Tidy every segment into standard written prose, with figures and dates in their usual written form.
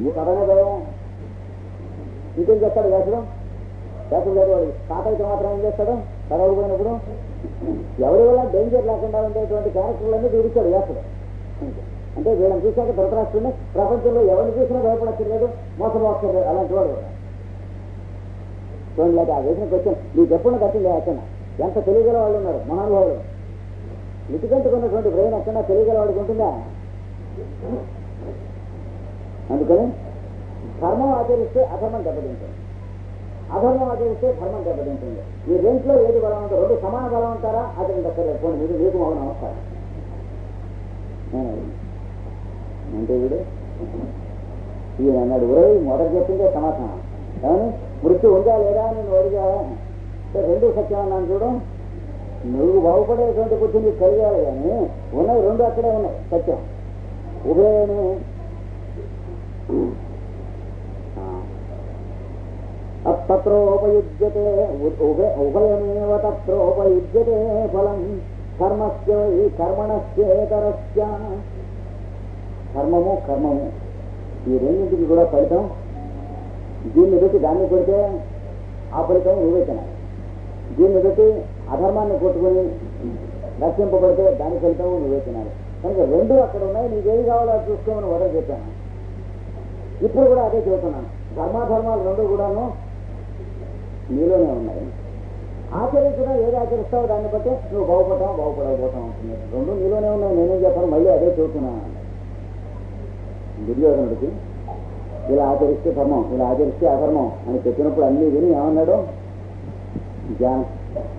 ఈ కథనే భయం. ఇంకేం చేస్తాడు వ్యాసుడు? వ్యాసుడు లేదు వాడు తాతయ్యతో మాత్రం ఏం చేస్తాడు? కథ పోయినప్పుడు ఎవరి వల్ల డేంజర్ లేకుండా ఉండేటువంటి క్యారెక్టర్లన్నీ చూపించాడు వ్యాసుడు. అంటే వీళ్ళని చూశాక ధృతరాష్ట్రుడిని ప్రపంచంలో ఎవరిని చూసినా భయపడక్కర్లేదు, మోసపోక్కర్లేదు, అలాంటి వాడు కూడా. చూడండి, లేక ఆ వేసిన క్వశ్చన్ నీకు ఎప్పుడు కట్టింది ఎక్కడ? ఎంత తెలియగల వాళ్ళు ఉన్నారు మహానుభావులు. లిటిగంటుకున్నటువంటి బ్రెయిన్ ఎక్కడా తెలియగల వాడికి ఉంటుందా? అందుకని ధర్మం ఆచరిస్తే అధర్మం దెబ్బతింటుంది, అధర్మం ఆచరిస్తే ధర్మం దెబ్బతింటుంది. ఈ రెంట్లో ఏది బలం ఉందో, రెండు సమాన బలం ఉంటారా? అది దక్కర్లేదు. పోండి, మీరు మీకు మౌన నమస్కారం అంటే వీడు ఈయన అన్నాడు, ఉరై మొదటి చెప్పిందే సమాధానం. కానీ మృత్యు ఉందా లేదా అని నువ్వు అడిగావా? రెండు సత్యం అన్నాను చూడు. నువ్వు బాగుపడేటువంటి బుద్ధి నీకు కలిగాలి, కానీ ఉన్నాయి రెండు అక్కడే ఉన్నాయి సత్యం. ఉభయమే తత్రోపయుజ్యతే, ఉభయమేవ తత్రోపయుజ్యతే ఫలం కర్మస్య కర్మణస్యేతరస్య. ధర్మము కర్మము ఈ రెండింటికి కూడా ఫలితం. దీన్ని పెట్టి దాన్ని కొడితే ఆ ఫలితం నువ్వే తినాలి. దీన్ని పెట్టి అధర్మాన్ని కొట్టుకుని రక్షింపబడితే దాని ఫలితం నువ్వే తినాలి. కనుక రెండు అక్కడ ఉన్నాయి, నీకేది కావాలో అది చూసుకోమని వరకు చెప్పాను. ఇప్పుడు కూడా అదే చెబుతున్నాను. ధర్మాధర్మాలు రెండు కూడాను నీలోనే ఉన్నాయి. ఆచరించడం ఏది ఆచరిస్తావో దాన్ని బట్టి నువ్వు బాగుపడకపోతాం ఉంటుంది. రెండు నీలోనే ఉన్నాయి. నేనేం చెప్పాను, మళ్ళీ అదే చెబుతున్నాను. దుర్యోధనుడికి ఇలా ఆచరిస్తే ధర్మం, ఇలా ఆచరిస్తే అధర్మం అని చెప్పినప్పుడు అన్నీ విని ఏమన్నాడు?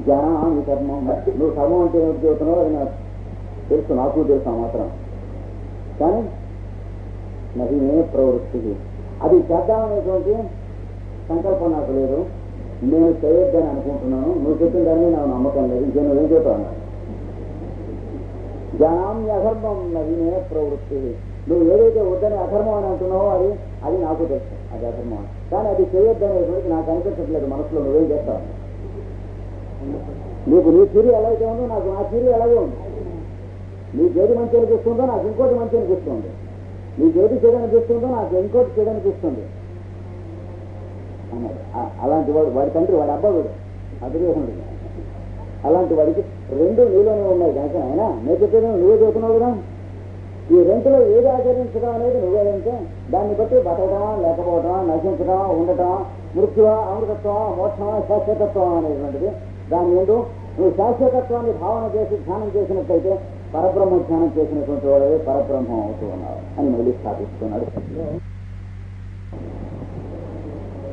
జ్ఞానామి ధర్మం. నువ్వు ధర్మం అంటే ఏమిటి చెబుతున్నావు అది నాకు తెలుసు, నాకు తెలుసు మాత్రం. కానీ నహిమే ప్రవృత్తి, అది చేద్దామనేటువంటి సంకల్పం నాకు లేదు. నేను చేయొద్దని అనుకుంటున్నాను. నువ్వు చెప్పిన దాన్ని నాకు నమ్మకం లేదు. ఇంకే నువ్వేం చెప్తావు అన్నాడు. జ్ఞానామి అధర్మం నహిమే ప్రవృత్తి. నువ్వు ఏదైతే వద్దని అధర్మం అని అంటున్నావో అది నాకు తెలుసు, అది అధర్మం అని. కానీ అది చేయొద్దనేటువంటి నాకు అనిపించట్లేదు మనసులో. నువ్వేం చేస్తావు? నీకు నీ తీరు ఎలా అయితే ఉందో నాకు నా తీరు ఎలాగే ఉంది. నీకేది మంచి అనిపిస్తుందో నాకు ఇంకోటి మంచి అనిపిస్తుంది. నీకేది చెడు అనిపిస్తుందో నాకు ఇంకోటి చెడు అనిపిస్తుంది అన్నాడు. అలాంటి వాడి తండ్రి, వాడి అబ్బా వీడు అదుర్యోధనుడు. అలాంటి వాడికి రెండు నీలోనే ఉన్నాయి. కనుక అయినా నేను చెప్పేది నువ్వే చెబుతున్నావు కదా. ఈ రెండులో ఏది ఆచరించడం అనేది నువ్వేదంటే దాన్ని బట్టి బతకటమా లేకపోవటమా, నశించటమా ఉండటమా, మృత్యువా అమృతత్వమా మోక్షమా శాశ్వతత్వం అనేటువంటిది. దాని ముందు నువ్వు శాశ్వతత్వాన్ని భావన చేసి ధ్యానం చేసినట్లయితే పరబ్రహ్మ ధ్యానం చేసినటువంటి వాడే పరబ్రహ్మం అవుతూ ఉన్నావు అని మళ్ళీ స్థాపిస్తున్నాడు.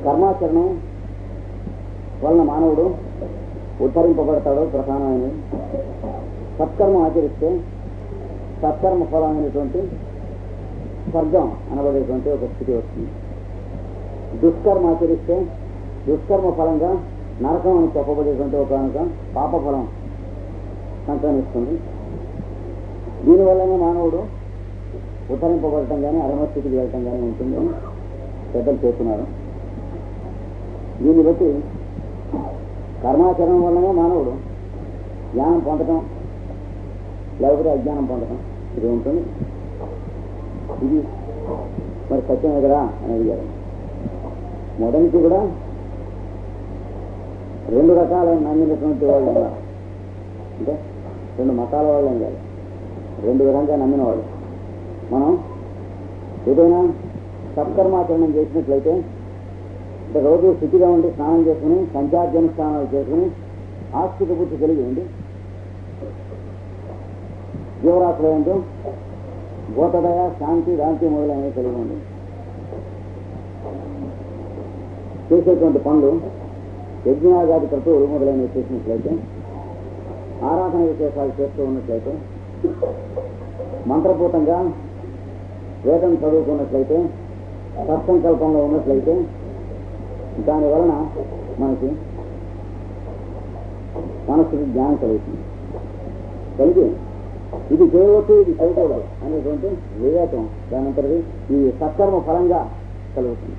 కర్మాచరణం వలన మానవుడు ఉద్ధరింపబడతాడు. ప్రధానమైన సత్కర్మ ఆచరిస్తే సత్కర్మ ఫలమైనటువంటి స్వర్గం అనబడేటువంటి ఒక స్థితి వస్తుంది. దుష్కర్మ ఆచరిస్తే దుష్కర్మ ఫలంగా నరకం అని చెప్పబడేటువంటి ఒక పాపఫలం సంక్రమిస్తుంది. దీనివల్లనే మానవుడు ఉద్ధరింపబడటం కానీ అధమస్థితికి వెళ్ళటం కానీ ఉంటుంది పెద్దలు చెప్తున్నారు. దీన్ని బట్టి కర్మాచరణం వల్లనే మానవుడు జ్ఞానం పొందటం లేకపోతే అజ్ఞానం పొందటం ఇది ఉంటుంది. ఇది మరి సత్యమే కదా అని అడిగారు. మొదటి కూడా రెండు రకాలైన నమ్మినటువంటి వాళ్ళు ఉన్నారు. అంటే రెండు మతాల వాళ్ళు ఏం కాదు, రెండు విధంగా నమ్మిన వాళ్ళు. మనం ఏదైనా సత్కర్మాచరణం చేసినట్లయితే అంటే రోజు శుచిగా ఉండి స్నానం చేసుకుని సంచార్జన స్నానాలు చేసుకుని ఆస్తిక బుద్ధి కలిగి ఉండి జీవరాశులంటూ భూతదయ శాంతి శాంతి మొదలైనవి కలిగి ఉండి చేసేటువంటి పనులు యజ్ఞాగాది క్రతువులు మొదలైనవి చేసినట్లయితే, ఆరాధన విశేషాలు చేస్తూ ఉన్నట్లయితే, మంత్రపూతంగా వేదం చదువుకున్నట్లయితే, సత్సంకల్పంలో ఉన్నట్లయితే దాని వలన మనకి మనసుకి జ్ఞానం కలుగుతుంది. కలిగి ఇది చేయవచ్చు ఇది చేయకూడదు అనేటువంటి వివేకం దానంతటి ఈ సత్కర్మ ఫలంగా కలుగుతుంది.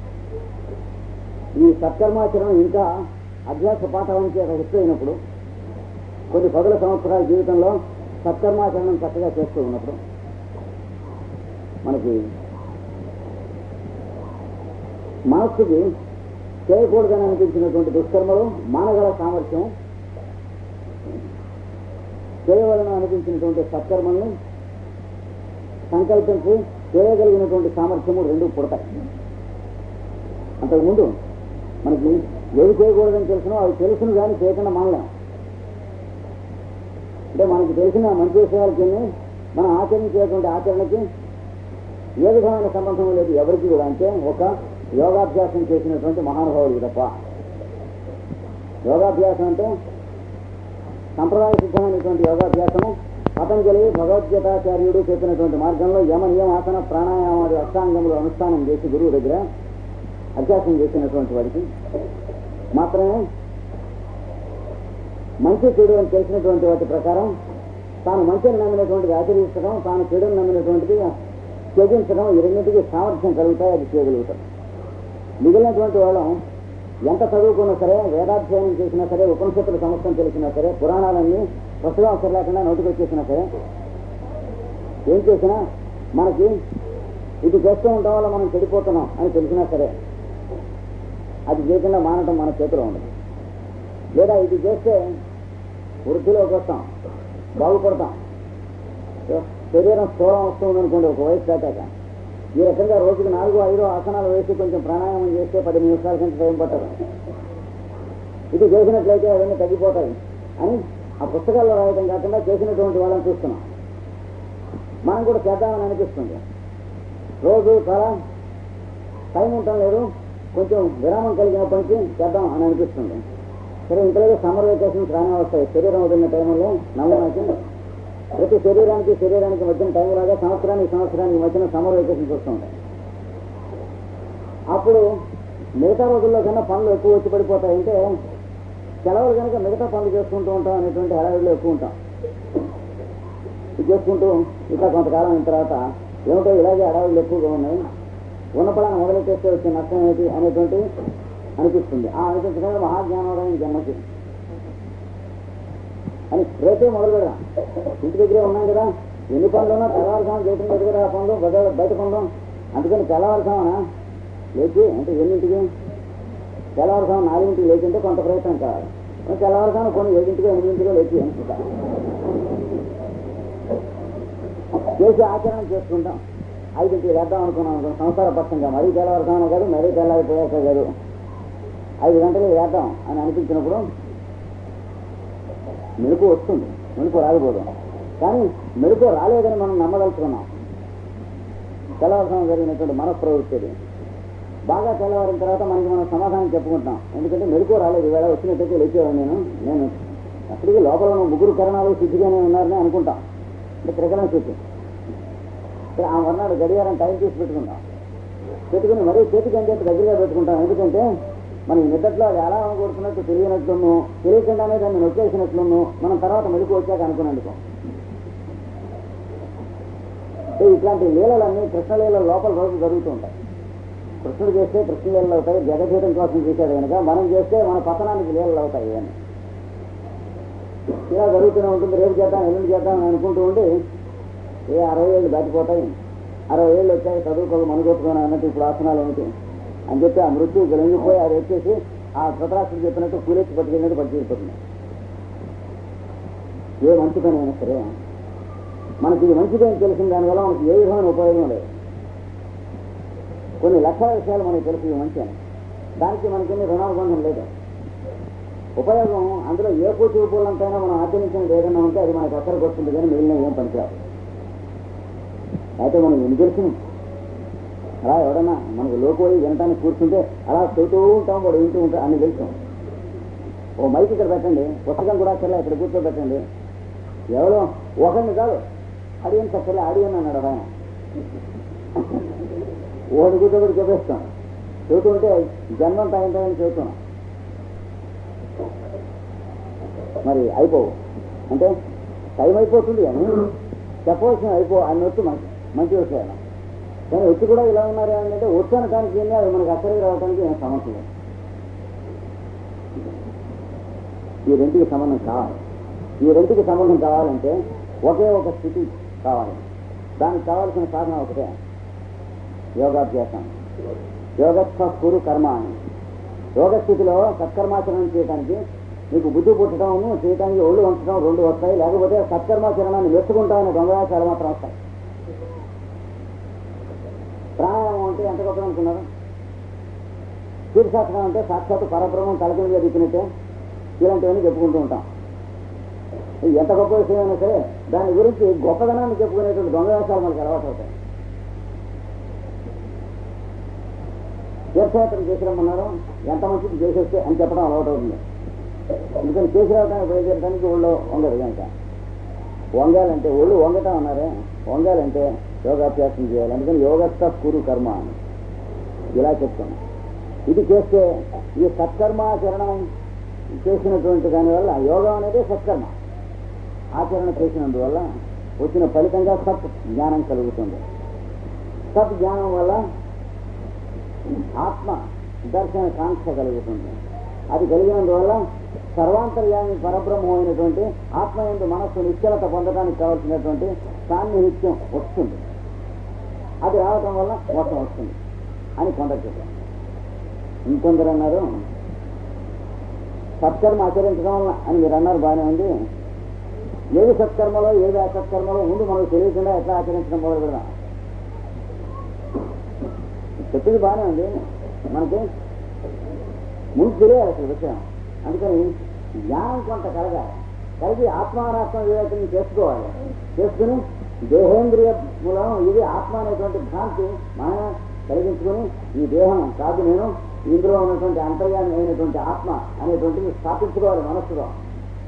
ఈ సత్కర్మాచరణం ఇంకా అభ్యాస పాఠానికి ఎక్కువైనప్పుడు కొన్ని 10 సంవత్సరాల జీవితంలో సత్కర్మాచరణం చక్కగా చేస్తూ ఉన్నప్పుడు మనకి మనస్సుకి చేయకూడదని అనిపించినటువంటి దుష్కర్మలు మానగల సామర్థ్యం, చేయవలన అనిపించినటువంటి సత్కర్మల్ని సంకల్పించి చేయగలిగినటువంటి సామర్థ్యము రెండు పుడతాయి. అంతకుముందు మనకి ఏది చేయకూడదని తెలిసినో అవి తెలుసును కానీ చేయకుండా మానలేం. అంటే మనకి తెలిసిన మంచి విషయాలకి మనం ఆచరించేటువంటి ఆచరణకి ఏ విధమైన సంబంధం లేదు ఎవరికి కూడా. అంటే ఒక యోగాభ్యాసం చేసినటువంటి మహానుభావుడికి తప్ప. యోగాభ్యాసం అంటే సంప్రదాయ సిద్ధమైనటువంటి యోగాభ్యాసము పతంజలి భగవద్గీతాచార్యుడు చెప్పినటువంటి మార్గంలో యమ నియమ ఆసన ప్రాణాయామాది అష్టాంగములు అనుష్ఠానం చేసి గురువు దగ్గర అభ్యాసం చేసినటువంటి వాడికి మాత్రమే మంచి చెడు అని తెలిసినటువంటి వాటి ప్రకారం తాను మంచిని నమ్మినటువంటిది ఆచరించడం, తాను చెడుని నమ్మినటువంటిది త్యజించడం, ఈ రెండింటికి సామర్థ్యం కలుగుతాయి, అది చేయగలుగుతాం. మిగిలినటువంటి వాళ్ళం ఎంత చదువుకున్నా సరే, వేదాధ్యయనం చేసినా సరే, ఉపనిషత్తుల సమస్తం తెలిసినా సరే, పురాణాలన్నీ ప్రస్తుతం అవసరం లేకుండా నోటికి వచ్చేసినా సరే, ఏం చేసినా మనకి ఇది చేస్తూ ఉండడం వల్ల మనం చెడిపోతున్నాం అని తెలిసినా సరే అది చేయకుండా మానటం మన చేతిలో ఉండదు. లేదా ఇది చేస్తే వృద్ధిలోకి వస్తాం, బాగుపడతాం, శరీరం స్థూలం వస్తుంది అనుకోండి ఒక వయసు దాటాక. ఈ రకంగా రోజుకి 4-5 ఆసనాలు వేసి కొంచెం ప్రాణాయామం చేస్తే 10 నిమిషాల కంటే టైం పట్టదు. ఇది చేసినట్లయితే అవన్నీ తగ్గిపోతాయి అని ఆ పుస్తకాల్లో రాయడం కాకుండా చేసినటువంటి వాళ్ళని చూస్తున్నాం. మనం కూడా చేద్దామని అనిపిస్తుంది. రోజు చాలా టైం ఉండటం లేదు, కొంచెం విరామం కలిగినప్పటికీ చేద్దాం అని అనిపిస్తుంది. సరే, ఇంతలో సమ్మర్ వెకేషన్స్ రానే వస్తాయి. శరీరం వదిలిన టైంలో నమ్మకానికి ప్రతి శరీరానికి మధ్యన టైం లాగా సంవత్సరానికి మధ్యన సమ్మర్ వెకేషన్స్ వస్తూ ఉంటాయి. అప్పుడు మిగతా రోజుల్లో కన్నా పనులు ఎక్కువ వచ్చి పడిపోతాయంటే సెలవులు కనుక మిగతా పనులు చేసుకుంటూ ఉంటాం అనేటువంటి హడావిడిలో ఎక్కువ ఉంటాం. ఇది చేసుకుంటూ ఇంకా కొంతకాలం అయిన తర్వాత ఏమిటో ఇలాగే హడావిడిలు ఎక్కువగా ఉన్నాయి, ఉన్న పడాన్ని మొదలెట్టేస్తే వచ్చే నష్టం ఏంటి అనేటువంటి అనిపిస్తుంది. ఆ అనిపించకుండా మహాజ్ఞానోదయం జన్మకి అని రేపే మొదలు పెడదాం. ఇంటి దగ్గరే ఉన్నాం కదా, ఎన్ని పనులున్నా తెల్లవారుసామం చేయటం లేదు కదా, ఆ పనులు బయట పనులు. అందుకని తెల్లవారుసామనా లేచి అంటే ఎన్నింటికి, తెల్లవారుసామం 4ంటికి లేచింటే కొంత ప్రయత్నం కావాలి. తెల్లవారుసామం కొన్ని 7ంటికో 8ంటికో లేచి అనుకుంటా చేసి ఆచరణ చేసుకుంటాం. 5ంటికి వేద్దాం అనుకున్నాం సంసార పక్షంగా, మరీ తెల్లవారుసామనే కాదు, మరీ తెల్లారిపోయాక కాదు, 5 గంటలు వేద్దాం అని అనిపించినప్పుడు మెలకు వస్తుంది, మెలకు రాకపోదాం. కానీ మెలకు రాలేదని మనం నమ్మదలుచుకున్నాం. తెల్లవారుసామం జరిగినటువంటి మనఃప్రవృత్తి బాగా తెల్లవారిన తర్వాత మనకి మనం సమాధానం చెప్పుకుంటాం. ఎందుకంటే మెలకు రాలేదు, ఈవేళ వచ్చినట్టయితే లేచేవాడు నేను అప్పటికి లోపల 3 కరణాలు శుద్ధిగానే ఉన్నారని అనుకుంటాం. అంటే త్రికరణ శుద్ధి. ఆ మర్నాడు గడియారం టైం తీసి పెట్టుకుని మరీ చేతికి అంతే దగ్గరగా పెట్టుకుంటాం. ఎందుకంటే మనం నిద్రలో అది ఎలా కొడుతున్నట్టు తెలియనట్లును, తెలియకుండానే దాన్ని నొక్కేసినట్లును మనం తర్వాత మెలకు వచ్చాక అనుకున్నందుకు. ఇట్లాంటి లీలలన్నీ కృష్ణలీల లోపల రోజు జరుగుతూ ఉంటాయి. కృష్ణుడు చేస్తే కృష్ణలీలలు అవుతాయి, జగధీతం కోసం చేశాడు కనుక. మనం చేస్తే మన పతనానికి లీలలు అవుతాయి. ఇవన్నీ ఇలా జరుగుతూనే ఉంటుంది. రేపు చేద్దాం, ఎల్లుండి చేద్దాం అని అనుకుంటూ ఉండి 60 ఏళ్ళు దాటిపోతాయి. 60 ఏళ్ళు వచ్చాయి, చదువుకోక మనగొట్టుకొని అన్నట్టు ఇప్పుడు ఆసనాలు ఏమిటి అని చెప్పి ఆ మృత్యు గెలిగిపోయి అది వచ్చేసి ఆ ధృతరాష్ట్రుడు చెప్పినట్టు కూలేసి పట్టుకెళ్ళినట్టు పట్టుకెళ్ళిపోతుంది. ఏ మంచి పని అయినా సరే మనకి ఇది మంచిదని తెలిసిన దానివల్ల మనకి ఏ విధమైన ఉపయోగం లేదు. కొన్ని లక్షల విషయాలు మనకి తెలుసు ఇది మంచి అని, దానికి మనకి రుణానుబంధం లేదు. ఉపయోగం అందులో ఏ పూచి ఉపూలంతైనా మనం ఆచరించినది ఏదైనా ఉంటే అది మనకు అక్కడికి వస్తుంది, కానీ మిగిలిన ఏం పనికిరాదు. అయితే మనం ఎన్ని తెలిసిన అలా ఎవడన్నా మనకు లోకోయి వినటానికి కూర్చుంటే అలా చదువుతూ ఉంటాం, వాడు వింటూ ఉంటాం అన్ని తెలుస్తాం. ఓ మైక్ ఇక్కడ పెట్టండి, పుస్తకం కూడా అక్కర్లే, ఇక్కడ కూర్చోబెట్టండి. ఎవరో ఒకరిని కాదు ఆడియన్స్ అక్కర్లే, ఆడియన్ అన్నాడు ఆయన. ఒకటి కూర్చోబెట్టి చెప్పేస్తాం, చదువుతుంటే జన్మం తగ్గిందని చెబుతున్నాం. మరి అయిపోవు అంటే టైం అయిపోతుంది అని చెప్పవలసిన అన్నట్టు మంచి విషయాలు. కానీ వచ్చి కూడా ఇలా ఉన్నారు అంటే వచ్చనటానికి ఏంటి, అది మనకు అక్కడికి రావడానికి ఏం సమస్య లేదు. ఈ రెంటికి సంబంధం కావాలి. ఈ రెంటికి సంబంధం కావాలంటే ఒకే ఒక స్థితి కావాలి. దానికి కావాల్సిన సాధన ఒకటే, యోగాభ్యాసం. యోగస్థ కురు కర్మ అని. యోగస్థితిలో సత్కర్మాచరణం చేయడానికి నీకు బుద్ధి పుట్టడం చేయడానికి ఒళ్ళు ఉంచడం రెండు వస్తాయి, లేకపోతే సత్కర్మాచరణాన్ని మెచ్చుకుంటామనే దొంగవేషాలు మాత్రం వస్తాయి. ప్రాణాయామం అంటే ఎంత గొప్ప అనుకున్నారు? శీర్షాసనం అంటే సాక్షాత్తు పరబ్రహ్మం తలకిందుగా దిక్కినట్టే ఇలాంటివన్నీ చెప్పుకుంటూ ఉంటాం. ఎంత గొప్ప విషయమైనా సరే దాని గురించి గొప్పదనాన్ని చెప్పుకునేటువంటి దొంగవేషాలు మనకు అలవాటు అవుతాయి. తీర్థయాత్ర చేసి రమ్మన్నారు, ఎంత మంచిది చేసేస్తే అని చెప్పడం అలవాటు అవుతుంది. ఎందుకని చేసి రావడానికి బయలుదేరడానికి ఒళ్ళు వంగదు కనుక. వంగాలంటే ఒళ్ళు వంగటం అన్నారే, వంగాలంటే యోగాభ్యాసం చేయాలి. అందుకని యోగస్థ కురు కర్మ అని ఇలా చెప్తాను. ఇది చేస్తే ఈ సత్కర్మాచరణం చేసినటువంటి దానివల్ల యోగం అనేది సత్కర్మ ఆచరణ చేసినందువల్ల వచ్చిన ఫలితంగా సత్ జ్ఞానం కలుగుతుంది. సత్ జ్ఞానం వల్ల ఆత్మ దర్శన కాంక్ష కలుగుతుంది. అది కలిగినందువల్ల సర్వాంతర్యామి పరబ్రహ్మమైనటువంటి ఆత్మ యందు మనస్సు నిశ్చలత పొందడానికి కావలసినటువంటి సాన్నిహిత్యం వస్తుంది. అది రావటం వల్ల మోసం వస్తుంది అని కొందరు చెప్పారు. ఇంకొందరు అన్నారు సత్కర్మ ఆచరించడం వల్ల అని మీరు అన్నారు, బాగానే ఉంది. ఏది సత్కర్మలో ఏది అసత్కర్మలో ముందు మనకు తెలియకుండా ఎట్లా ఆచరించడం మొదలు పెడదాం. చెప్పింది బాగానే ఉంది, మనకి ముందు తెలియాలి అసలు విషయం. అందుకని జ్ఞానం కొంత కలిగి ఆత్మానాత్మ వివేకం చేసుకోవాలి. చేసుకుని దేహేంద్రియ మూలం ఇది ఆత్మ అనేటువంటి భ్రాంతి మనం కలిగించుకుని ఈ దేహం కాదు నేను, ఇందులో ఉన్నటువంటి అంతర్యాన్ని అయినటువంటి ఆత్మ అనేటువంటిది స్థాపించుకోవాలి మనస్సులో.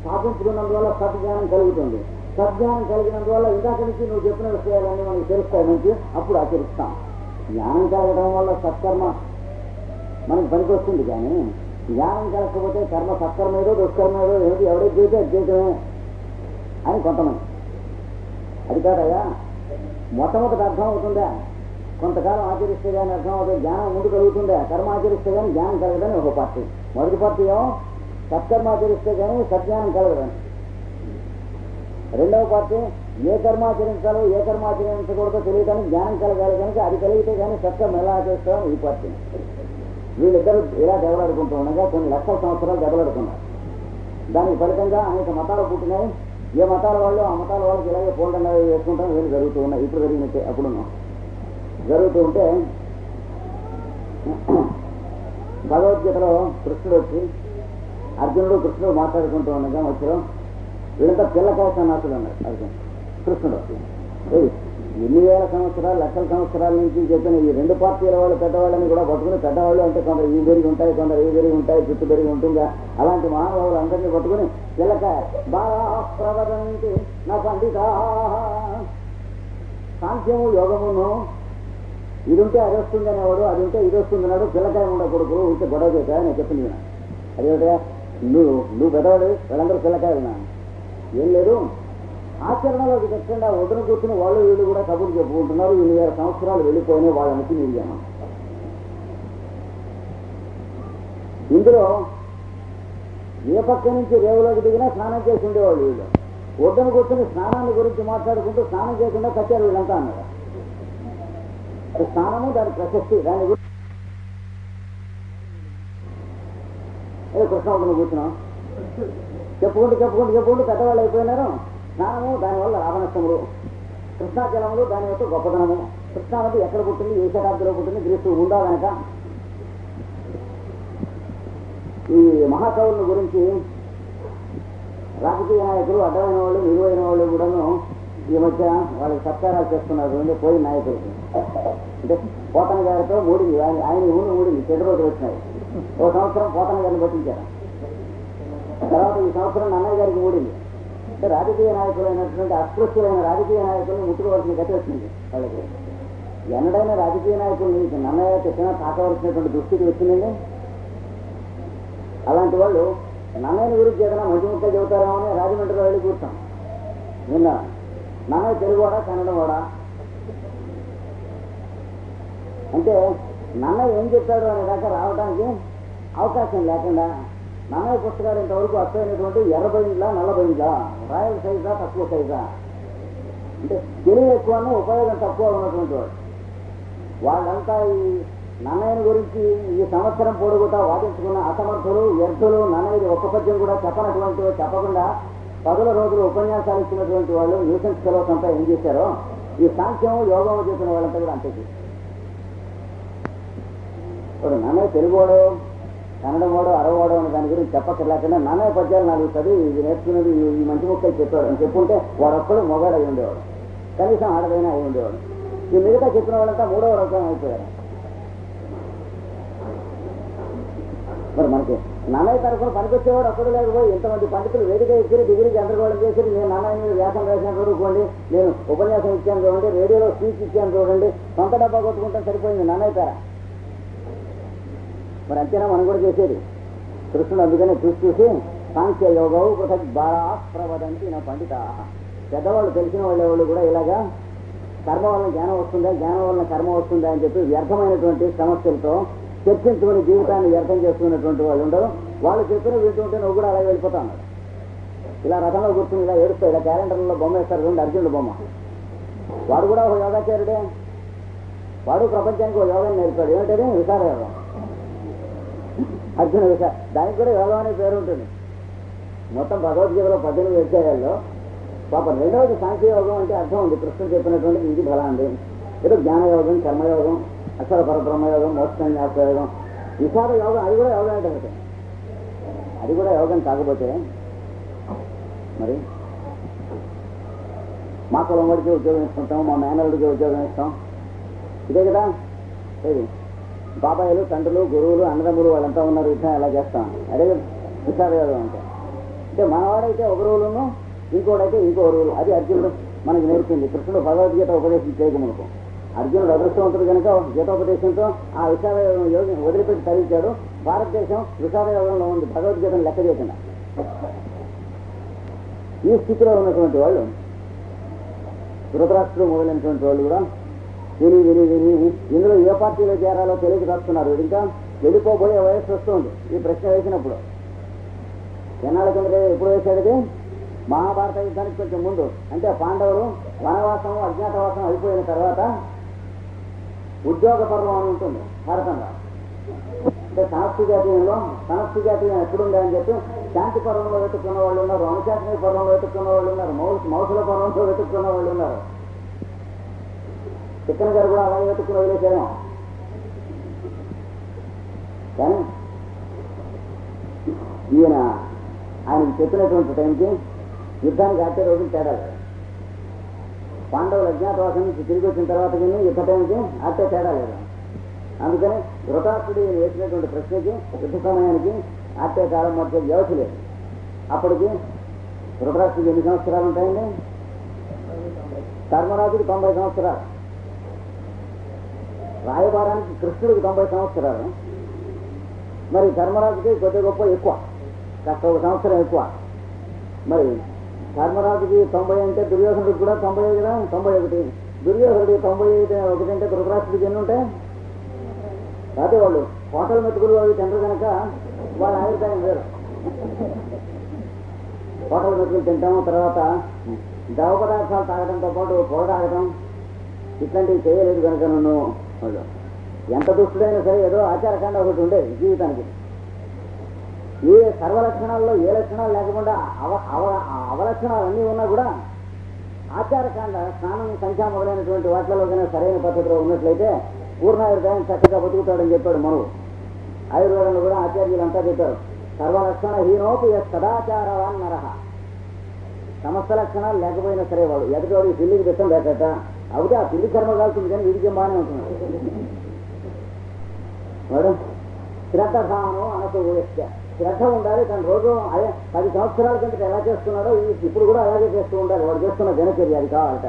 స్థాపించుకున్నందువల్ల సద్జ్ఞానం కలుగుతుంది. సద్జ్ఞానం కలిగినందువల్ల ఇందాక నుంచి నువ్వు చెప్పిన విషయాలన్నీ మనకు తెలుస్తాయి, మంచి అప్పుడు ఆచరిస్తాం. జ్ఞానం కలగడం వల్ల సత్కర్మ మనకు పనికి వస్తుంది, కానీ జ్ఞానం కలగకపోతే కర్మ సత్కర్మ ఏదో దుష్కర్మ ఏదో ఏమిటి ఎవరైతే చేస్తే అది చేయటమే అని కొంతమంది. అది కాదయ్యా, మొట్టమొదటి అర్థం అవుతుందా? కొంతకాలం ఆచరిస్తే కానీ అర్థం అవుతుంది, జ్ఞానం ముందు కలుగుతుందా? కర్మ ఆచరిస్తే కానీ జ్ఞానం కలగదని ఒక పార్టీ. మొదటి పార్టీ ఏమో సత్కర్మ ఆచరిస్తే కానీ సజ్ఞానం కలగదని. రెండవ పార్టీ ఏ కర్మ ఆచరించాలో ఏ కర్మ ఆచరించకూడదో తెలియడానికి జ్ఞానం కలగాలి కనుక అది కలిగితే కానీ సత్కర్మ ఎలా ఆచరిస్తామో ఈ పార్టీ. వీళ్ళిద్దరూ ఇలా దెబ్బలాడుకుంటూ ఉండగా కొన్ని లక్షల సంవత్సరాలు దెబ్బలాడుకున్నారు. దానికి ఫలితంగా అనేక మతాలు పుట్టినాయి. ఏ మతాల వాళ్ళు ఆ మతాల వాళ్ళకి ఇలాగే పోల్డంగా వేసుకుంటాం. వీళ్ళు జరుగుతూ ఉన్నాయి, ఇప్పుడు జరిగినట్టే అప్పుడు జరుగుతూ ఉంటే భగవద్గీతలో కృష్ణుడు వచ్చి అర్జునుడు కృష్ణుడు మాట్లాడుకుంటూ ఉండగా వచ్చారు. వీళ్ళంతా పిల్లకాయ సన్నాసులు అన్నారు. అర్జున్ కృష్ణుడు ఎన్ని వేల సంవత్సరాలు లక్షల సంవత్సరాల నుంచి చెప్పిన ఈ రెండు పార్టీల వాళ్ళు పెద్దవాళ్ళని కూడా పట్టుకుని, పెద్దవాళ్ళు అంటే కొందరు ఈ పెరిగి ఉంటాయి, కొందరు ఈ పెరిగి ఉంటాయి, జుట్టు పెరిగి ఉంటుందా, అలాంటి మహానుభావులు అందరినీ పట్టుకుని పిల్లకాయ బాగా ప్రవదంతి నా పండిత సాంఖ్యము యోగమును ఇది ఉంటే అది వస్తుంది అనేవాడు, అది ఉంటే ఇది వస్తుంది అన్నాడు. పిల్లకాయ ఉండే కొడుకు ఉంటే గొడవ చేశా నేను చెప్పింది. అదేమిటా నువ్వు పెద్దవాడు, వీళ్ళందరూ పిల్లకాయలు. ఏం లేదు, ఆచరణలోకి తెచ్చండి. ఆ ఒడ్డున కూర్చుని వాళ్ళు వీళ్ళు కూడా కబుర్లు చెప్పుకుంటున్నారు. 8,000 సంవత్సరాలు వెళ్ళిపోయినాయి వాళ్ళకి నిలిగాను. ఇందులో ఏ పక్క నుంచి రేవులోకి దిగినా స్నానం చేసి ఉండేవాళ్ళు వీళ్ళు. ఒడ్డున కూర్చుని స్నానాన్ని గురించి మాట్లాడుకుంటూ స్నానం చేయకుండా కట్టారు వీళ్ళంతా అన్నారు. స్నానము దాని ప్రశస్తి, దాని గురించి కృష్ణ ఒడ్డున కూర్చున్నాం చెప్పుకుంటూ పెద్దవాళ్ళు అయిపోయినారు. స్నానము దానివల్ల లాభనష్టములు, కృష్ణాజలములు దాని యొక్క గొప్పతనము. కృష్ణా నది ఎక్కడ పుట్టింది, ఏ శతాబ్దిలో పుట్టింది, గ్రీసు ఉందా కనుక ఈ మహాకవుల గురించి రాజకీయ నాయకులు అడ్డమైన వాళ్ళు నిలువైన వాళ్ళు కూడాను ఈ మధ్య వాళ్ళకి సత్కారాలు చేస్తున్నారు. పోయిన నాయకులకి అంటే పోతన గారితో మూడింది, ఆయన ఊరు మూడింది, 7 రోజులు వచ్చినాయి. ఒక సంవత్సరం పోతన గారిని పట్టించారు. తర్వాత ఈ సంవత్సరం నన్నయ్య గారికి మూడింది. అంటే రాజకీయ నాయకులైనటువంటి అస్పృశ్యులైన రాజకీయ నాయకులను ముట్టుకోవాల్సిన గతి వచ్చింది వాళ్ళకి. ఎన్నడైనా రాజకీయ నాయకులు నన్నయ్య చెప్పినా తాకవలసినటువంటి దుస్థితి వచ్చిందండి. అలాంటి వాళ్ళు నన్నయ్యని గురించి ఏదైనా మంచి ముక్క చెబుతారేమో అని రాజమండ్రిలో వెళ్ళి కూర్చాం. నిన్న నన్నయ్య తెలుగువాడా కన్నడవాడా అంటే నన్నయ్య ఏం చెప్తాడు అనే దాకా రావడానికి అవకాశం లేకుండా నన్నయ్య పుస్తకాలు ఇంతవరకు అర్థమైనటువంటి ఎర్రబైండ్లా నల్లబైండ్లా, రాయల్ సైజా తక్కువ సైజా, అంటే తెలివి ఎక్కువ ఉపయోగం తక్కువ ఉన్నటువంటి వాడు. వాళ్ళంతా ఈ నన్నయ్యని గురించి సంవత్సరం పొడుగుతా వాదించుకున్న అసమర్థులు, వ్యర్థులు, నన్నది ఒక్క పద్యం కూడా చెప్పనటువంటి చెప్పకుండా 10 రోజులు ఉపన్యాసాలు ఇచ్చినటువంటి వాళ్ళు న్యూసెన్స్ ఫెలోస్ అంతా ఏం చేశారో ఈ సాంఖ్యం యోగం చేసిన వాళ్ళంతా కూడా అంతే చేశారు. ఇప్పుడు నన్నయ్య తెలుగువాడో కన్నడం వాడో అరవాడో అనే దాని గురించి చెప్పక్కర్లేకుండా నన్నయ్య పద్యాలు 4 చదివి ఇది నేర్చుకున్నది ఈ మంచి ముక్కలు చెప్పాడు అని చెప్పుంటే వాడొక్కడు మొగాడు అయి ఉండేవాడు, కనీసం ఆడదైనా అయి ఉండేవాడు. ఈ మిగతా చెప్పిన వాళ్ళంతా 3వ రకం అయిపోయారు. మరి మనకి నన్నయ్య తరఫున పనికొచ్చేవాడు ఒక్కడు లేకపోయి ఇంతమంది పండితులు వేదిక ఎక్కి డిగ్రీ గందరగోళం చేసి నేను నన్నయ్య మీద వ్యాసం వేసాను చూడుకోండి, నేను ఉపన్యాసం ఇచ్చాను చూడండి, రేడియోలో స్పీచ్ ఇచ్చాను చూడండి, సొంత డబ్బా కొట్టుకుంటే సరిపోయింది నన్నయ్య పేర. మరి అంతేనా మనం కూడా చేసేది? కృష్ణుడు అందుకనే చూసి సాంఖ్య యోగవు పృథక్ బారా ప్రవదంతి నా పండిత. పెద్దవాళ్ళు తెలిసిన వాళ్ళు కూడా ఇలాగా కర్మ వలన జ్ఞానం వస్తుందా, జ్ఞానం వలన కర్మ వస్తుందా అని చెప్పి వ్యర్థమైనటువంటి సమస్యలతో చర్చించుకుని జీవితాన్ని వ్యర్థం చేసుకున్నటువంటి వాళ్ళు ఉండరు. వాళ్ళు చెప్పిన వింటుంటే నువ్వు కూడా అలాగే వెళ్ళిపోతా ఉన్నాడు. ఇలా రథంలో కూర్చుని ఇలా ఏడుస్తాడు, ఇలా క్యాలెండర్లో బొమ్మ వేస్తారు చూడండి, అర్జునుడు బొమ్మ. వాడు కూడా ఒక యోగాచార్యుడే, వాడు ప్రపంచానికి ఒక యోగాన్ని నేర్పాడు. ఏమిటది? వికార యోగం. అర్జున వికార, దానికి కూడా యోగం అనే పేరు ఉంటుంది. మొత్తం భగవద్గీతలో 18 అధ్యాయాల్లో పాపం 2వది సాంఖ్యయోగం అంటే అర్థం ఉంది. కృష్ణుడు చెప్పినటువంటి ఇది బలా ఉంది. ఏదో జ్ఞానయోగం, కర్మయోగం, అక్షర పరబ్రహ్మయోగం, మోక్ష జ్ఞాపకయోగం, విషాద యోగం. అది కూడా యోగం అంటే అది కూడా యోగం కాకపోతే మరి మా కులం వాడికి ఉద్యోగం ఇస్తుంటాం, మా మేనల్డికి ఉద్యోగం ఇస్తాం, ఇదే కదా. ఏది బాబాయిలు, తండ్రులు, గురువులు, అన్నదమ్ములు వాళ్ళంతా ఉన్నారు, యుద్ధం ఎలా చేస్తాం? అదే విషాద యోగం అంటే. అంటే మనవాడైతే ఒక రూలును, ఇంకోడైతే ఇంకో రూలు. అది అర్జునుడు మనకు నేర్పింది. కృష్ణుడు భగవద్గీత ఉపదేశం చేయకమునుకు అర్జునుడు అదృష్టవంతుడు కనుక గీతోపదేశంతో ఆ విషాద యోగం వదిలిపెట్టి తరించాడు. భారతదేశం విషాద యోగంలో ఉంది, భగవద్గీతను లెక్క చేయకుండా. ఈ స్థితిలో ఉన్నటువంటి వాళ్ళు ధృతరాష్ట్రుడు మొదలైనటువంటి వాళ్ళు కూడా విని విని విని ఇందులో ఏ పార్టీలో చేరాలో తెలియక రాస్తున్నారు. ఇంకా వెళ్ళిపోబోయే వయస్సు వస్తుంది. ఈ ప్రశ్న వేసినప్పుడు ఎన్నాళ్ళ కింద ఎప్పుడు వేశాడు? మహాభారత యుద్ధానికి కొంచెం ముందు. అంటే పాండవులు వనవాసం, అజ్ఞాతవాసం అయిపోయిన తర్వాత ఉద్యోగ పర్వం అని ఉంటుంది భారతంలో. అంటే సమష్టి జాతీయంలో సమష్టి జాతీయం ఎప్పుడుందా అని చెప్పి శాంతి పర్వంలో వెతుక్కున్న వాళ్ళు ఉన్నారు, అనుశాసనిక పర్వంలో వెతుక్కున్న వాళ్ళు ఉన్నారు, మౌసుల పర్వంలో వెతుక్కున్న వాళ్ళు ఉన్నారు. చిక్కన్ గారు కూడా అలాగే వెతుక్కుని వదిలేశారేమో. కానీ ఈయన ఆయనకి చెప్పినటువంటి టైంకి యుద్ధానికి ఆటే రోజులు తేడా లేదు. పాండవుల అజ్ఞాతవాసం నుంచి తిరిగి వచ్చిన తర్వాత కానీ యుద్ధ టైంకి ఆటే తేడా లేదు. అందుకని ధృతరాష్ట్రుడు ఈయన వేసినటువంటి ప్రశ్నకి యుద్ధ సమయానికి ఆటే కాలం మధ్య వ్యవధి లేదు. అప్పటికి ధృతరాష్ట్రుడికి ఎన్ని సంవత్సరాలు ఉంటాయండి? ధర్మరాజుకి 90 సంవత్సరాలు, రాయబారానికి కృష్ణుడికి 90 సంవత్సరాలు. మరి ధర్మరాజుకి కొద్ది గొప్ప ఎక్కువ, కాస్త 1 సంవత్సరం ఎక్కువ. మరి ధర్మరాజుకి 90 అంటే దుర్యోధనుడికి కూడా 90 కదా, 91. దుర్యోధనుడికి 91 అంటే ధృతరాష్ట్రుడికి ఎన్ని ఉంటాయి? అయితే వాళ్ళు హోటల్ మెతుకులు అవి తింటారు కనుక వాళ్ళ ఆయుర్దాయం వేరు. హోటల్ మెతుకులు తింటాము, తర్వాత ద్రవ పదార్థాలు తాగడంతో పాటు పొగ తాగడం ఇట్లాంటివి చేయలేదు కనుక నన్ను వాళ్ళు ఎంత దుష్టుడైనా సరే ఏదో ఆచారకాండ ఒకటి ఉండేది జీవితానికి. ఏ సర్వలక్షణాల్లో ఏ లక్షణాలు లేకుండా అవలక్షణాలు అన్నీ ఉన్నా కూడా ఆచారకాండ, స్నానం, సంఖ్య మొదలైనటువంటి వాటిలో కన్నా సరైన పద్ధతిలో ఉన్నట్లయితే పూర్ణాయుర్దాయం చక్కగా బతుకుతాడని చెప్పాడు మనువు. ఆయుర్వేదంలో కూడా ఆచార్యులంతా చెప్పారు, సర్వలక్షణ హీనోపి సదాచారవాన్ నరహ. సమస్త లక్షణాలు లేకపోయినా సరే వాడు ఎదుటివాడికి పిల్లికి పెట్టం లేకట, అవుతే ఆ పిల్లి కర్మ కాల్సింది కానీ వీడికి బాగానే ఉంటున్నాడు వాడు. శ్రద్ధను అనకు శ్రద్ధ ఉండాలి. తను రోజు 10 సంవత్సరాల కిందట ఎలా చేస్తున్నాడో ఇప్పుడు కూడా అలాగే చేస్తూ ఉండాలి. వాడు చేస్తున్న దినచర్య అది కావాలట.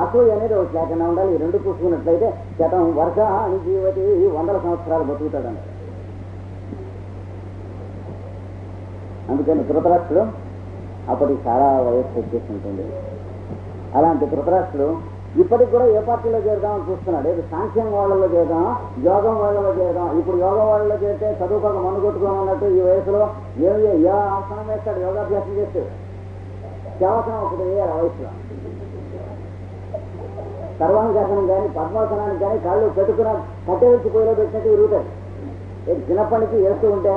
అసూయ అనేది ఒకటి లేకుండా ఉండాలి. ఈ రెండు చూసుకున్నట్లయితే శతం వర్ష అని జీవతి 100 సంవత్సరాలు బతుకుతాడన్నది. అందుకని ధృతరాష్ట్రుడు అప్పటికి చాలా వయస్సు వచ్చేసి ఉంటుంది. అలాంటి ధృతరాష్ట్రుడు ఇప్పటికి కూడా ఏ పార్టీలో చేరుదామని చూస్తున్నాడు. ఏది సాంఖ్యం వాళ్ళలో చేద్దాం, యోగం వాళ్ళలో చేద్దాం. ఇప్పుడు యోగం వాళ్ళలో చేస్తే చదువుకోక మన్ను కొట్టుకోని అన్నట్టు ఈ వయసులో ఏ ఆసనం వేస్తాడు? యోగాభ్యాసం చేస్తే శవాసనం ఒకటి వేయాలి వయసులో. సర్వాంగాసనం కానీ పద్మాసనానికి కానీ కాళ్ళు పెట్టుకున్న కట్టె వచ్చి పొయ్యిలో పెట్టినట్టు విరుగుతాయి. చిన్నప్పటికి వేస్తూ ఉంటే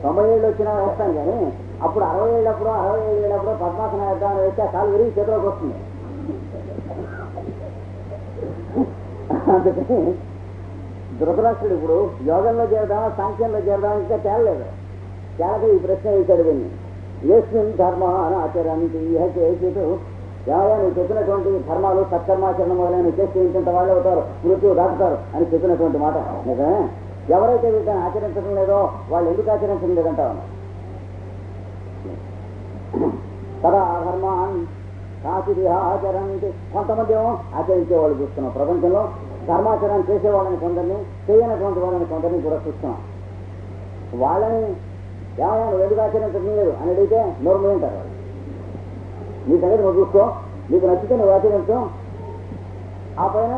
90 ఏళ్ళు వచ్చినా వేస్తాను కానీ అప్పుడు 60 ఏళ్ళప్పుడు 65 ఏళ్ళప్పుడు పద్మాసనం వేద్దామని వేస్తే ఆ కాలు విరిగి చేతిలోకి వస్తుంది. అందుకని ధృతరాష్ట్రుడు ఇప్పుడు యోగంలో చేరదామా సాంఖ్యంలో చేరదామా ఇంకా తేలలేదు. తేలక ఈ ప్రశ్న వేశాడు విని ఏస్మిన్ ధర్మ అని ఆచరణి చేసేటు ఏమయ్యా నువ్వు చెప్పినటువంటి ధర్మాలు సత్కర్మాచరణ మొదలైన చేస్తే ఇంత వాళ్ళు అవుతారు, మృత్యువు దాటుతారు అని చెప్పినటువంటి మాట నిజమే. ఎవరైతే వీటిని ఆచరించడం లేదో వాళ్ళు ఎందుకు ఆచరించడం లేదంటావు? తదా ధర్మాన్ కాశీ ఆచరణి కొంతమంది ఏమో ఆచరించేవాళ్ళు చూస్తున్నాం. ప్రపంచంలో ధర్మాచరణ చేసేవాళ్ళని కొందరిని, చేయనటువంటి వాళ్ళని కొందరిని కూడా చూస్తున్నాం. వాళ్ళని ఏమయ్యా నువ్వు ఎందుకు ఆచరించడం లేదు అని అడిగితే నోరు అంటారు వాళ్ళు. నీ సంగతి నువ్వు చూసుకో, నీకు నచ్చితే నువ్వు ఆచరించు, ఆ పైన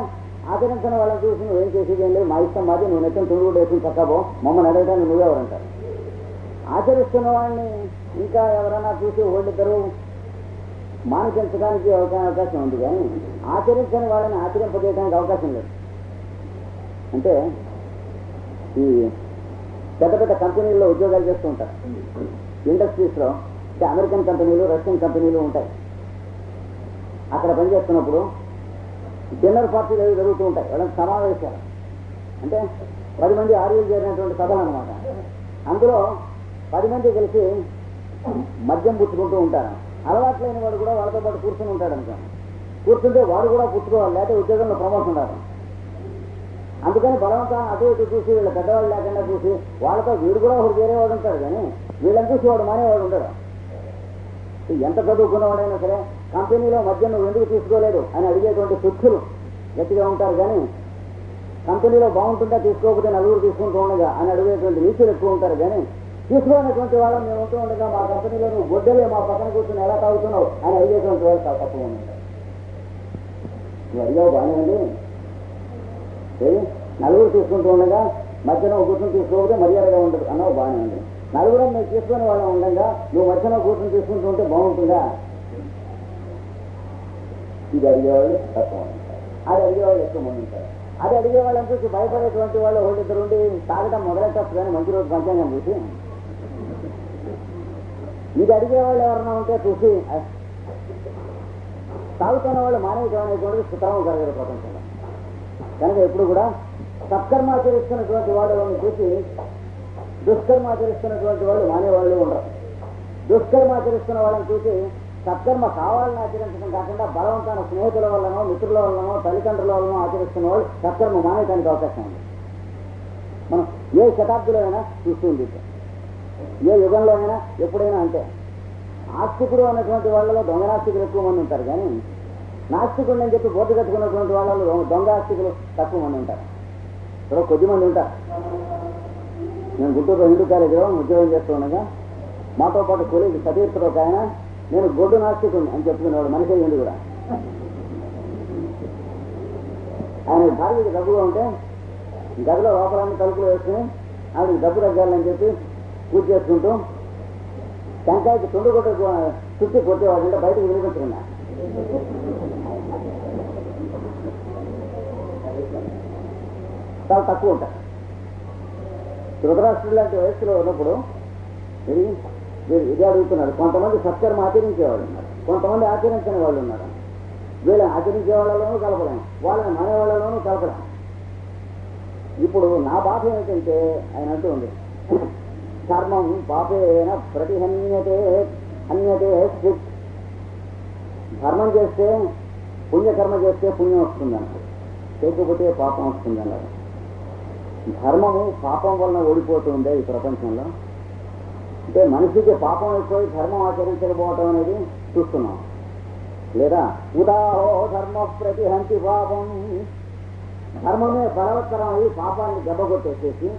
ఆచరించిన వాళ్ళని చూసి నువ్వేం చేసేది ఏం లేదు, మా ఇష్టం మాది, నువ్వు నెత్తం తుండు వేసుకుని చక్కబో, మమ్మల్ని అడగడానికి నువ్వెవరంటారు. ఆచరిస్తున్న వాళ్ళని ఇంకా ఎవరైనా చూసి వాళ్ళిద్దరూ మానిపించడానికి అవకాశం ఉంది కానీ ఆచరించని వాళ్ళని ఆచరింపజేయడానికి అవకాశం లేదు. అంటే ఈ పెద్ద పెద్ద కంపెనీల్లో ఉద్యోగాలు చేస్తూ ఉంటారు. ఇండస్ట్రీస్లో అంటే అమెరికన్ కంపెనీలు, రష్యన్ కంపెనీలు ఉంటాయి. అక్కడ పనిచేస్తున్నప్పుడు డిన్నర్ పార్టీలు అవి జరుగుతూ ఉంటాయి. వాళ్ళకి సమావేశాలు అంటే 10 మంది ఆర్యలు చేరినటువంటి సభలు అనమాట. అందులో 10 మంది కలిసి మద్యం పుచ్చుకుంటూ ఉంటారు. అలవాట్లైన వాడు కూడా వాళ్ళతో పాటు కూర్చుని ఉంటాడు అనుకో. కూర్చుంటే వాడు కూడా పుచ్చుకోవాలి, లేకపోతే ఉద్యోగంలో ప్రమోషన్ రాదు. అందుకని బలవంతం అటు ఇటు చూసి వీళ్ళ పెద్దవాళ్ళు లేకుండా చూసి వాళ్ళతో వీడు కూడా ఒకటి చేరేవాడు ఉంటాడు కానీ వీళ్ళని చూసి వాడు మానేవాడు ఉండడు. ఎంత చదువుకున్నవాడైనా సరే కంపెనీలో మద్యం నువ్వు ఎందుకు తీసుకోలేదు అని అడిగేటువంటి సుఖులు గట్టిగా ఉంటారు కానీ కంపెనీలో బాగుంటుందా తీసుకోకపోతే నలుగురు తీసుకుంటూ ఉండగా అని అడిగేటువంటి నీచులు ఎక్కువ ఉంటారు కానీ తీసుకోనటువంటి వాళ్ళని మేము ఉంటూ ఉండగా మా కంపెనీలో నువ్వు గొడ్డలే మా పక్కన కూర్చొని ఎలా తాగుతున్నావు అని అడిగేటువంటి వాళ్ళు చాలా తక్కువ ఉంటారు. నువ్వు అడిగావు బాగానే ఉంది, నలుగురు తీసుకుంటూ ఉండగా మధ్యలో కూర్చొని తీసుకోకపోతే మర్యాదగా ఉండదు అన్నావు బాగానే ఉంది. నలుగురు మేము తీసుకునే వాళ్ళం ఉండగా నువ్వు మధ్యలో కూర్చొని తీసుకుంటూ ఉంటే బాగుంటుందా? ఇది అడిగేవాళ్ళు తక్కువ ఉంటారు, అది అడిగేవాళ్ళు ఎక్కువ మంది ఉంటారు. అది అడిగేవాళ్ళని చూసి భయపడేటువంటి వాళ్ళు ఒకళ్ళిద్దరు ఉండి తాగడం మొదలెట్టచ్చు కానీ మంచి రోజు పంచాంగం చూసి ఇది అడిగేవాళ్ళు ఎవరన్నా ఉంటే చూసి తాగుతున్న వాళ్ళు మానేయటం అనేటువంటిది సుతరాము జరగదు ప్రపంచంలో. కనుక ఎప్పుడు కూడా సత్కర్మాచరిస్తున్నటువంటి వాళ్ళని చూసి దుష్కర్మాచరిస్తున్నటువంటి వాళ్ళు మానేవాళ్ళు ఉండరు. దుష్కర్మాచరిస్తున్న వాళ్ళని చూసి సత్కర్మ కావాలని ఆచరించడం కాకుండా బలవంతాన స్నేహితుల వల్లనో మిత్రుల వల్లనో తల్లిదండ్రుల వల్లనో ఆచరిస్తున్న వాళ్ళు సత్కర్మ మానేయడానికి అవకాశం ఉంది. మనం ఏ శతాబ్దిలో అయినా చూస్తుంది, ఏ యుగంలో అయినా ఎప్పుడైనా అంతే. ఆస్తికుడు అన్నటువంటి వాళ్ళలో దొంగ నాస్తికులు ఎక్కువ మంది ఉంటారు కానీ నాస్తికుడు అని చెప్పి బోర్డు కట్టుకున్నటువంటి వాళ్ళలో దొంగ ఆస్తికులు తక్కువ మంది ఉంటారు. ఇక్కడ కొద్దిమంది ఉంటారు. నేను గుంటూరు హిందూ కాలేజీలో ఉద్యోగం చేస్తూ ఉండగా మాతో పాటు కొలీగ్ సతీర్థుడు ఒక ఆయన నేను గొడ్డు నాస్తికుడిని అని చెప్పుకునేవాడు. మనిషి అయ్యింది కూడా. ఆయన భార్యకి డబ్బుగా ఉంటే గదిలో లోపలన్నీ తలుపులు వేసుకుని ఆవిడకి డబ్బు తగ్గాలని చెప్పి పూజ చేసుకుంటూ టెంకాయకి తొండు కొట్ట చుట్టి కొట్టేవాడు. అంటే బయటకు వినిపించుకున్నా. చాలా తక్కువ ఉంటారు. ధృతరాష్ట్రుడు లాంటి వయస్సులో ఉన్నప్పుడు ఇది అడుగుతున్నారు. కొంతమంది సత్కర్మ ఆచరించేవాళ్ళు ఉన్నారు, కొంతమంది ఆచరించని వాళ్ళు ఉన్నారు. వీళ్ళని ఆచరించే వాళ్ళలోనూ కలపలేము, వాళ్ళని మానే వాళ్ళలోనూ కలపలేము. ఇప్పుడు నా బాధ ఏమిటంటే ఆయన అంటూ ఉంది ధర్మం పాపేన ప్రతిహన్యతే హన్యతే స్థిత్. ధర్మం చేస్తే పుణ్యకర్మ చేస్తే పుణ్యం వస్తుందన్నారు, చేయకపోతే పాపం వస్తుందన్నారు. ధర్మము పాపం వలన ఓడిపోతుందే ఈ ప్రపంచంలో. అంటే మనిషికి పాపం ఎక్కువై ధర్మం ఆచరించకపోవటం అనేది చూస్తున్నాం. లేదా ఉదాహో ధర్మ ప్రతిహంతి పాపం, ధర్మమే బలవత్తరం అయి పాపాన్ని దెబ్బకొట్టేసేసి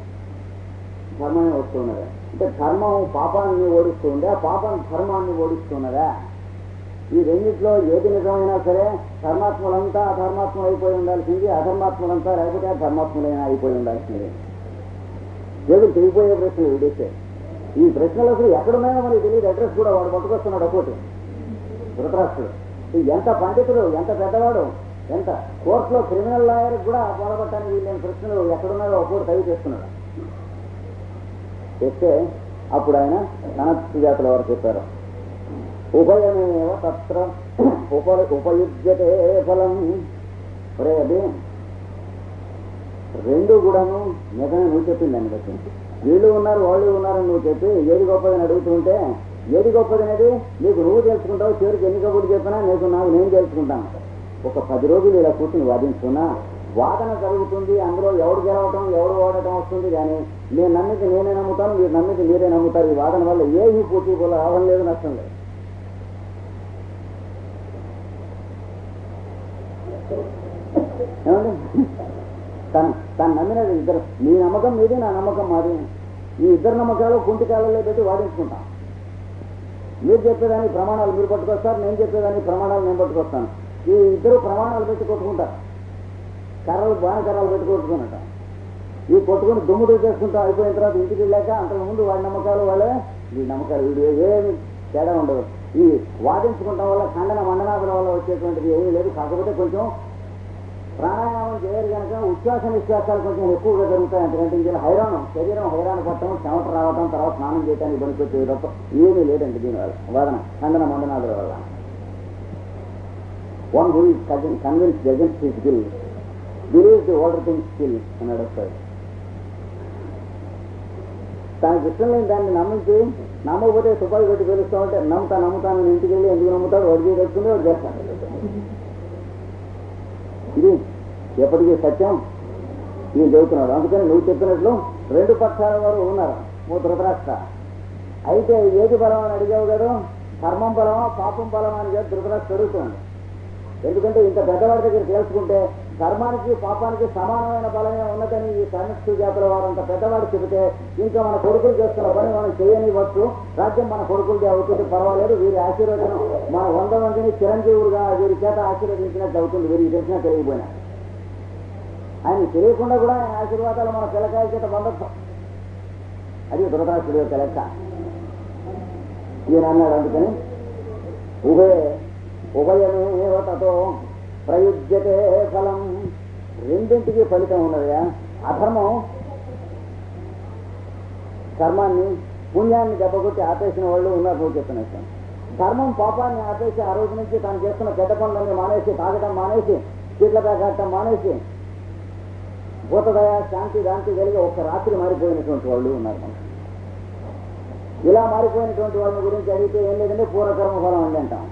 ధర్మమే వస్తున్నదా? అంటే ధర్మం పాపాన్ని ఓడిస్తుందా, పాపం ధర్మాన్ని ఓడిస్తున్నదా? ఈ రెండింటిలో ఏది నిజమైనా సరే ధర్మాత్ములంతా అధర్మాత్ములు అయిపోయి ఉండాల్సింది, అధర్మాత్ములంతా లేకపోతే ధర్మాత్ములైనా అయిపోయి ఉండాల్సింది. ఏదో తెగిపోయే ప్రశ్నలు విడిస్తే ఈ ప్రశ్నలు అసలు ఎక్కడున్నాయో మనకి తెలియదు. అడ్రస్ కూడా వాడు పట్టుకొస్తున్నాడు ఒకటి ధృతరాష్ట్రుడు. ఎంత పండితుడు, ఎంత పెద్దవాడు, ఎంత కోర్టులో క్రిమినల్ లాయర్ కూడా పోలగొట్టడానికి వీళ్ళని ప్రశ్నలు ఎక్కడున్నాయో ఒకటి తవ్వి చేస్తున్నాడు. చెప్తే అప్పుడు ఆయన సనత్సు జాతుల వారు చెప్పారు, ఉభయమేవ తత్ర ఉపయుజ్యతే ఫలం. ఒరే అది రెండు కూడాను నిజమే నువ్వు చెప్పిందని బట్టి వీళ్ళు ఉన్నారు వాళ్ళు ఉన్నారని నువ్వు చెప్పి ఏది గొప్పదని అడుగుతుంటే ఏది గొప్పదనేది నీకు నువ్వు తెలుసుకుంటావు. చివరికి ఎన్ని కబుర్లు చెప్పినా నాకు నేను తెలుసుకుంటాను. ఒక 10 రోజులు ఇలా కూర్చుని వాదించుకున్నా వాదన జరుగుతుంది. అందులో ఎవడు గెలవటం ఎవడు ఓడటం వస్తుంది. కానీ నేను నమ్మితే నేనే నమ్ముతాను, మీరు నమ్మితే మీరే నమ్ముతారు. ఈ వాదన వల్ల ఏమీ పూర్తి లాభం లేదు, నష్టం లేదు. ఏమండి తను నమ్మినది ఇద్దరు, నీ నమ్మకం మీది, నా నమ్మకం మాది. ఈ ఇద్దరు నమ్మకాలు కుంటికాలలో పెట్టి వాదించుకుంటాం. మీరు చెప్పేదానికి ప్రమాణాలు మీరు పట్టుకొస్తారు, నేను చెప్పేదానికి ప్రమాణాలు నేను పట్టుకొస్తాను. ఈ ఇద్దరు ప్రమాణాలు పెట్టి కొట్టుకుంటారు. బాణకర్రలు పెట్టి కొట్టుకున్నట. ఈ కొట్టుకుని దుమ్ముడు చేసుకుంటాం. అయిపోయిన తర్వాత ఇంటికి వెళ్ళాక అంతకుముందు వాడి నమ్మకాలు వాళ్ళే, ఈ నమ్మకాలు వీడు ఏమి తేడా ఉండదు. ఈ వాదించుకుంటాం వల్ల ఖండన మండనాదుల వల్ల వచ్చేటువంటిది ఏమీ లేదు. కాకపోతే కొంచెం ప్రాణాయామం చేయరు కనుక ఉచ్ఛ్వాస నిశ్వాసాలు కొంచెం ఎక్కువగా జరుగుతాయి. అంతకంటే ఇందులో శరీరం హైరాణ పట్టడం, చెమట రావటం, తర్వాత స్నానం చేయడానికి పనికొచ్చే తప్ప ఏమీ లేదండి దీనివల్ల వాదన ఖండన మండనాదుల వల్ల. One who is convinced against his will believes the older things still అన్నాడు వస్తాడు. తనకి ఇష్టం లేని దాన్ని నమ్మకపోతే తుపాకి పెట్టి పిలుస్తూ ఉంటే నమ్ముతాను ఇంటికి వెళ్ళి ఎందుకు నమ్ముతాడు, వాడికి తెలుసుకుంటే వాడు చేస్తాడు. ఇది ఎప్పటికీ సత్యం ఇది చెబుతున్నాడు. అందుకని నువ్వు చెప్పినట్లు 2 పక్షాల వారు ఉన్నారు. ధృతరాష్ట్ర అయితే ఏది బలం అని అడిగావు కదా, కర్మం బలమా పాపం బలమా అని చెప్పి ధృతరాష్ట్ర అడుగుతుంది. ఎందుకంటే ఇంత పెద్దవాడి దగ్గర తెలుసుకుంటే ధర్మానికి పాపానికి సమానమైన బలమే ఉన్నదని ఈ సనత్సు జాతుల వారు అంత పెద్దవాడు చెబితే ఇంకా మన కొడుకులు చేస్తున్న పని మనం చేయనివ్వచ్చు, రాజ్యం మన కొడుకులకి అవుతుంది, పర్వాలేదు, వీరి ఆశీర్వచనం మన 100 మందిని చిరంజీవులుగా వీరి చేత ఆశీర్వదించినట్టు అవుతుంది. వీరికి తెలిసినా తెలియకపోయినా ఆయన తెలియకుండా కూడా ఆయన ఆశీర్వాదాలు మన పిల్లకాయ చేత పొందొచ్చు. అది ధృతరాష్ట్రుడి యొక్క లెక్క. ఈయన అన్నాడు. అందుకని ఉభయమేవ తతో ప్రయుజ్యతే ఫలం. రెండింటికి ఫలితం ఉన్నదా. అధర్మం కర్మాన్ని పుణ్యాన్ని దెబ్బకొట్టి ఆపేసిన వాళ్ళు ఉన్నారు. నువ్వు చెప్పినట్టు ధర్మం పాపాన్ని ఆపేసి ఆ రోజు నుంచి తను చేస్తున్న చెడ్డ పనులన్నీ మానేసి, తాగటం మానేసి, చీట్ల పేకాడటం మానేసి, భూతదయ శాంతి దాంతి కలిగి ఒక్క రాత్రి మారిపోయినటువంటి వాళ్ళు ఉన్నారు. ఇలా మారిపోయినటువంటి వాళ్ళ గురించి అడిగితే ఏం లేదంటే పూర్వకర్మ ఫలం అండి అంటాం.